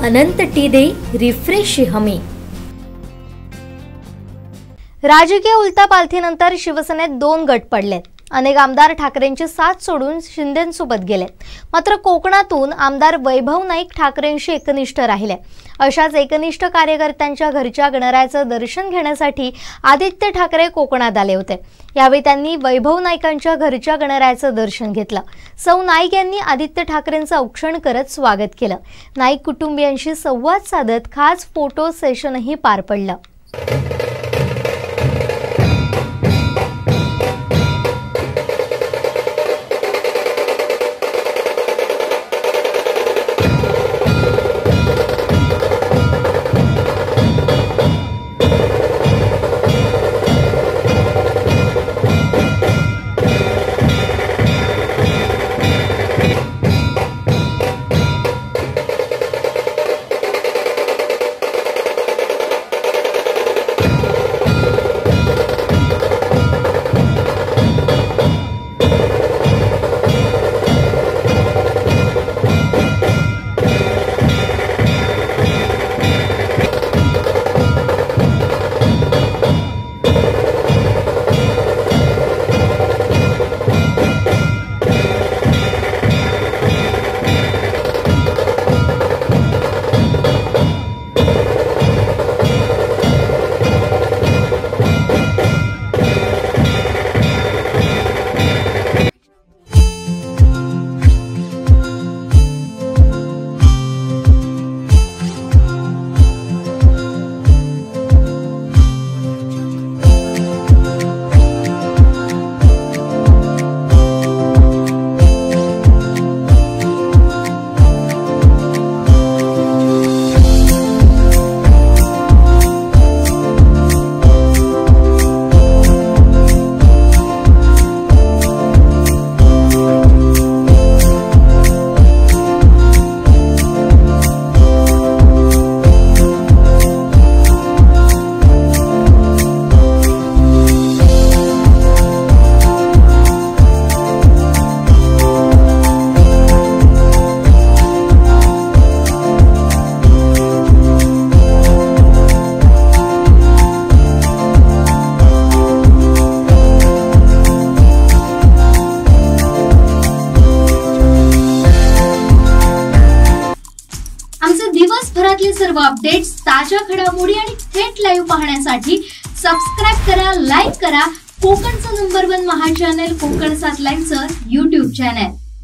अनंत टीदे refresh हमी। राजकीय उलटापालथीनंतर शिवसेनेत 2 गट पडलेत। अनेक आमदार ठाकरेंची साथ सोडून शिंदेंसोबत गेलेत। मात्र कोकणातून आमदार वैभव नाईक ठाकरेंशी एकनिष्ठ राहिले। अशाच एकनिष्ठ कार्यकर्त्यांच्या घरच्या गणरायाचं दर्शन घेण्यासाठी आदित्य ठाकरे कोकणात आले होते। यावेळी त्यांनी वैभव नाईकांच्या घरच्या गणरायाचं दर्शन घेतलं। सौ नाईक यांनी आदित्य ठाकरेंचं औक्षण करत स्वागत केलं। नाईक कुटुंबियांशी संवाद साधत खास फोटो सेशनही पार पडलं। दिवसभरातले सर्व अपडेट्स, ताज्या घडामोडी आणि थेट लाईव्ह पाहण्यासाठी सबस्क्राइब करा, लाईक करा कोकणचं नंबर 1 महा चॅनल कोकणसाद लाईव्हचं YouTube चॅनल।